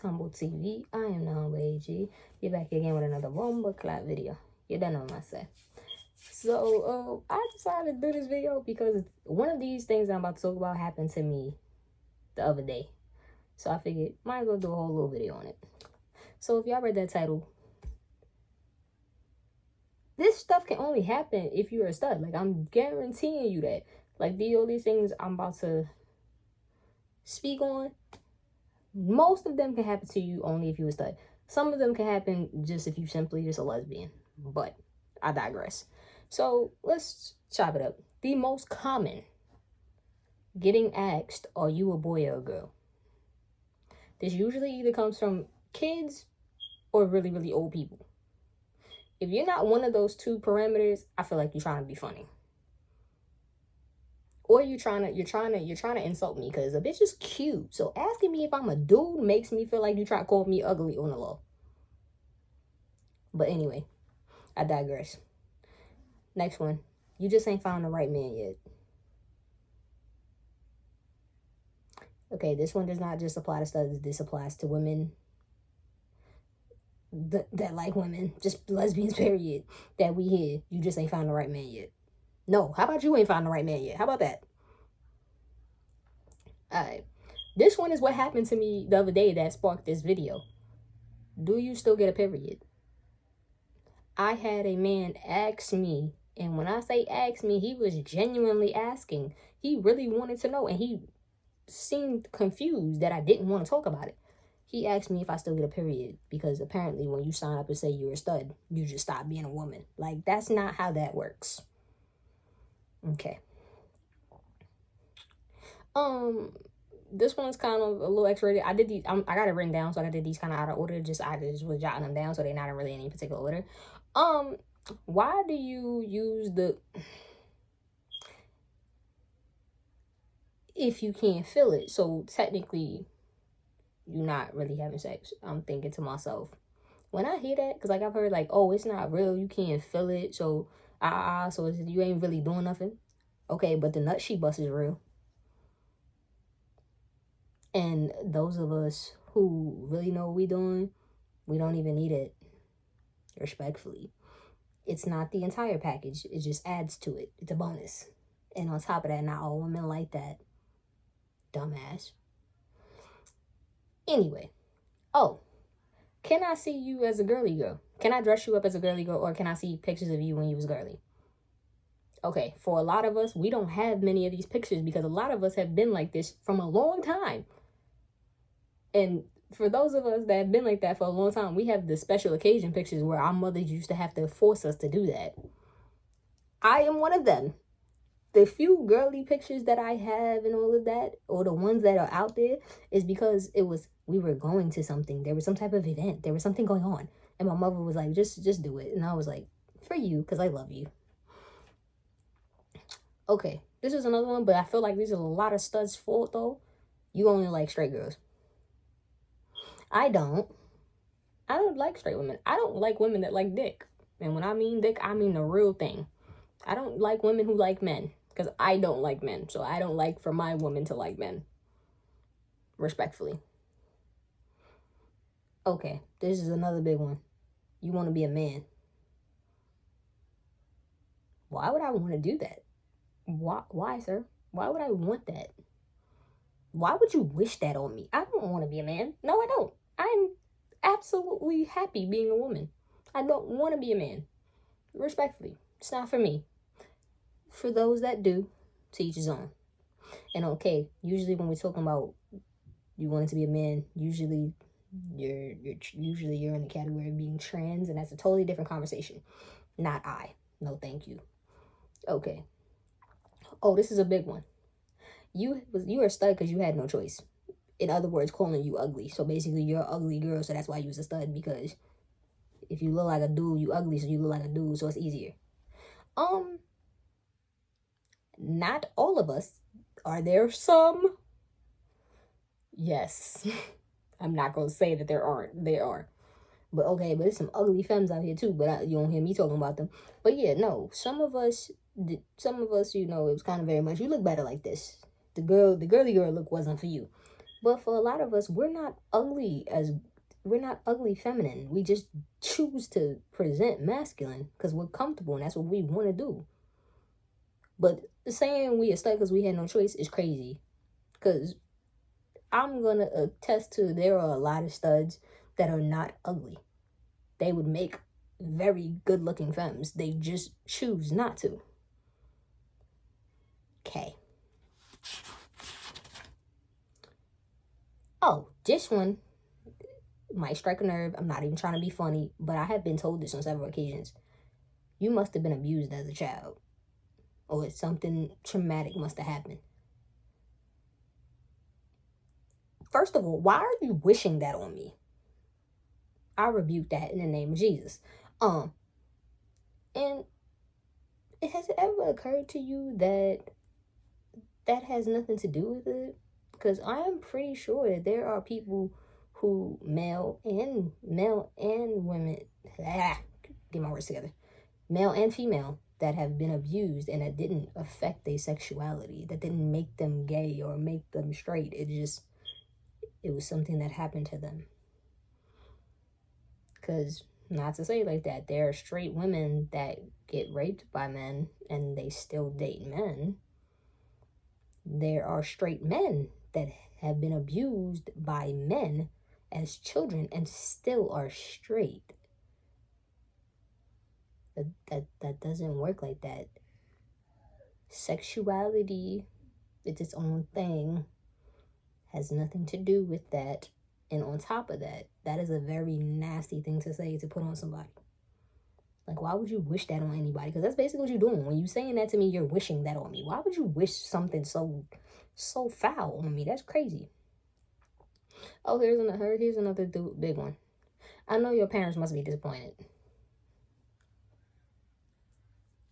Humble TV. I am the Humble AG. You're back again with another Bomba Clap video. You don't know what I say. So, I decided to do this video because one of these things I'm about to talk about happened to me the other day. So I figured, might as well do a whole little video on it. So if y'all read that title, this stuff can only happen if you're a stud. Like, I'm guaranteeing you that. Like, all these things I'm about to speak on, most of them can happen to you only if you're a stud. Some of them can happen just if you simply just a lesbian. But I digress. So let's chop it up. The most common getting asked, are you a boy or a girl? This usually either comes from kids or really, really old people. If you're not one of those two parameters, I feel like you're trying to be funny. Or you're trying to insult me because a bitch is cute. So asking me if I'm a dude makes me feel like you try to call me ugly on the low. But anyway, I digress. Next one. You just ain't found the right man yet. Okay, this one does not just apply to studs. This applies to women that like women. Just lesbians, period. That we hear. You just ain't found the right man yet. No, how about you ain't found the right man yet? How about that? Alright. This one is what happened to me the other day that sparked this video. Do you still get a period? I had a man ask me, and when I say ask me, he was genuinely asking. He really wanted to know, and he seemed confused that I didn't want to talk about it. He asked me if I still get a period, because apparently when you sign up and say you're a stud, you just stop being a woman. Like, that's not how that works. Okay. This one's kind of a little X-rated. I did these. I got it written down, so I did these kind of out of order. I just was jotting them down, so they're not really in any particular order. Why do you use the if you can't feel it? So technically, you're not really having sex. I'm thinking to myself when I hear that, because like I've heard like, oh, it's not real. You can't feel it, so so you ain't really doing nothing. Okay, but the nut she bust is real. And those of us who really know what we're doing, we don't even need it. Respectfully. It's not the entire package. It just adds to it. It's a bonus. And on top of that, not all women like that. Dumbass. Anyway. Oh. Can I see you as a girly girl? Can I dress you up as a girly girl? Or can I see pictures of you when you was girly? Okay. For a lot of us, we don't have many of these pictures because a lot of us have been like this from a long time. And for those of us that have been like that for a long time, we have the special occasion pictures where our mothers used to have to force us to do that. I am one of them. The few girly pictures that I have and all of that, or the ones that are out there, is because we were going to something. There was some type of event. There was something going on. And my mother was like, just do it. And I was like, for you, because I love you. Okay, this is another one, but I feel like this is a lot of studs' fault, though. You only like straight girls. I don't like straight women. I don't like women that like dick. And when I mean dick, I mean the real thing. I don't like women who like men. Because I don't like men. So I don't like for my woman to like men. Respectfully. Okay. This is another big one. You want to be a man. Why would I want to do that? Why, sir? Why would I want that? Why would you wish that on me? I don't want to be a man. No, I don't. I'm absolutely happy being a woman. I don't want to be a man. Respectfully. It's not for me. For those that do, to each his own. And okay, usually when we're talking about you wanting to be a man, usually you're in the category of being trans, and that's a totally different conversation. Not I. No, thank you. Okay. Oh, this is a big one. You were a stud because you had no choice. In other words, calling you ugly. So basically, you're an ugly girl, so that's why you was a stud, because if you look like a dude, you ugly, so you look like a dude, so it's easier. Not all of us. Are there some? Yes. I'm not going to say that there aren't. There are. But okay, but there's some ugly femmes out here too, but you don't hear me talking about them. But yeah, no, some of us, you know, it was kind of very much, you look better like this. The girly girl look wasn't for you. But for a lot of us, we're not ugly feminine. We just choose to present masculine because we're comfortable and that's what we want to do. But saying we a stud because we had no choice is crazy. Because I'm going to attest to there are a lot of studs that are not ugly. They would make very good looking femmes. They just choose not to. Okay. Oh, this one might strike a nerve. I'm not even trying to be funny, but I have been told this on several occasions. You must have been abused as a child, or something traumatic must have happened. First of all, why are you wishing that on me? I rebuke that in the name of Jesus. And has it ever occurred to you that that has nothing to do with it? Because I am pretty sure that there are people who male and women, get my words together, male and female, that have been abused and that didn't affect their sexuality, that didn't make them gay or make them straight. It was something that happened to them. Because, not to say like that, there are straight women that get raped by men and they still date men. There are straight men that have been abused by men as children and still are straight. That doesn't work like that. Sexuality, it's its own thing, has nothing to do with that. And on top of that, that is a very nasty thing to say, to put on somebody. Like, why would you wish that on anybody? Because that's basically what you're doing. When you're saying that to me, you're wishing that on me. Why would you wish something so foul on me? That's crazy. Oh, here's another big one. I know your parents must be disappointed.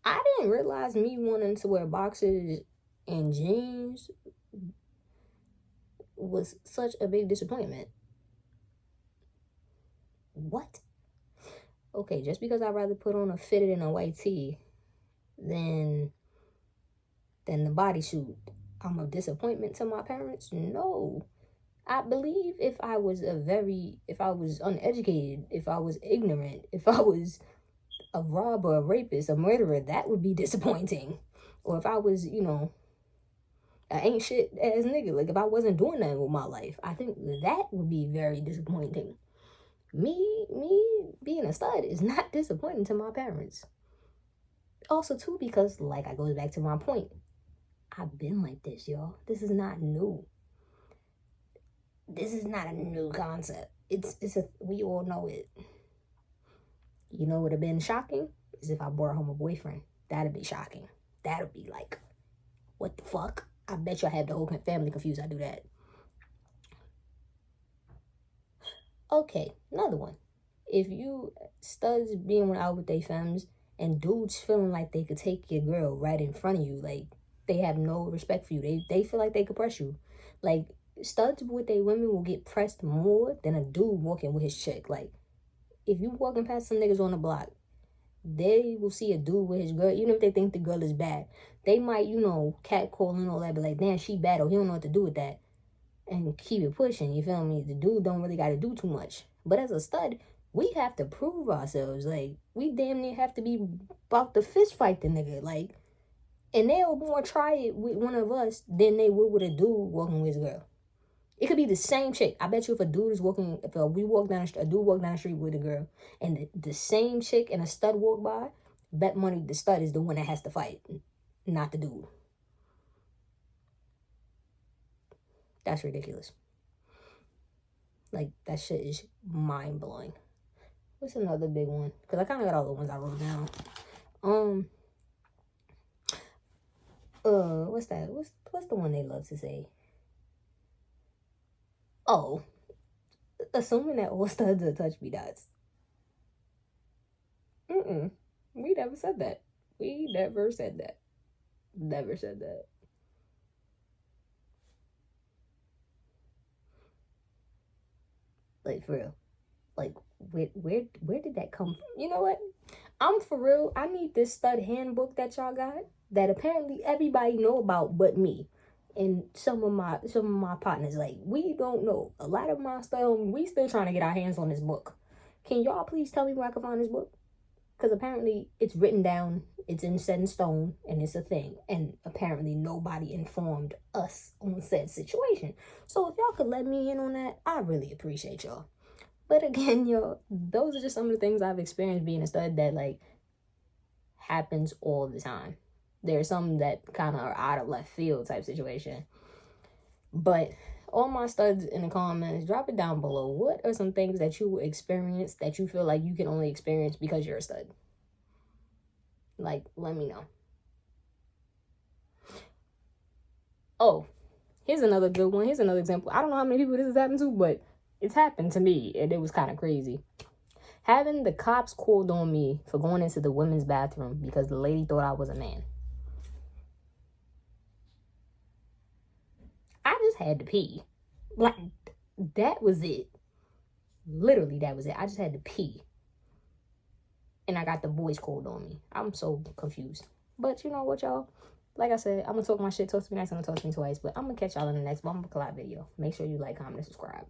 I didn't realize me wanting to wear boxers and jeans was such a big disappointment. What? Okay, just because I'd rather put on a fitted and a white tee than the bodysuit, I'm a disappointment to my parents? No. I believe if I was uneducated, if I was ignorant, if I was a robber, a rapist, a murderer, that would be disappointing. Or if I was, an ain't shit ass nigga, like if I wasn't doing nothing with my life, I think that would be very disappointing. Me being a stud is not disappointing to my parents. Also, too, because like I goes back to my point, I've been like this, y'all. This is not new. This is not a new concept. We all know it. You know what would have been shocking? Is if I brought home a boyfriend. That'd be shocking. That'd be like, what the fuck? I bet you I have the whole family confused. I do that. Okay, another one. If you studs being out with their femmes and dudes feeling like they could take your girl right in front of you, like they have no respect for you. They feel like they could press you. Like studs with their women will get pressed more than a dude walking with his chick. Like if you walking past some niggas on the block, they will see a dude with his girl, even if they think the girl is bad. They might, catcall and all that, but like, damn, she bad, or he don't know what to do with that. And keep it pushing, you feel me? The dude don't really got to do too much. But as a stud, we have to prove ourselves. Like, we damn near have to be about to fist fight the nigga. Like, and they'll more try it with one of us than they would with a dude walking with his girl. It could be the same chick. I bet you if a dude walk down the street with a girl, and the same chick and a stud walk by, bet money the stud is the one that has to fight, not the dude. That's ridiculous. Like, that shit is mind-blowing. What's another big one? Because I kind of got all the ones I wrote down. What's that? What's the one they love to say? Oh, assuming that all studs are touch me dots. We never said that. Never said that. Like, for real. Like, where did that come from? You know what? I'm for real. I need this stud handbook that y'all got that apparently everybody know about but me. And some of my partners, like, we don't know. A lot of my stuff, we still trying to get our hands on this book. Can y'all please tell me where I can find this book? Because apparently it's written down, it's set in stone, and it's a thing. And apparently nobody informed us on said situation. So if y'all could let me in on that, I really appreciate y'all. But again, y'all, those are just some of the things I've experienced being a stud that, like, happens all the time. There's some that kind of are out of left field type situation. But all my studs in the comments, drop it down below. What are some things that you experience that you feel like you can only experience because you're a stud? Like, let me know. Oh, here's another good one. Here's another example. I don't know how many people this has happened to, but it's happened to me, and it was kind of crazy. Having the cops called on me for going into the women's bathroom because the lady thought I was a man. I just had to pee. Like, that was it. Literally, that was it. I just had to pee. And I got the boys called on me. I'm so confused. But you know what, y'all? Like I said, I'm going to talk my shit. Talk to me nice. I'm going to talk to me twice. But I'm going to catch y'all in the next Bumble Collab video. Make sure you like, comment, and subscribe.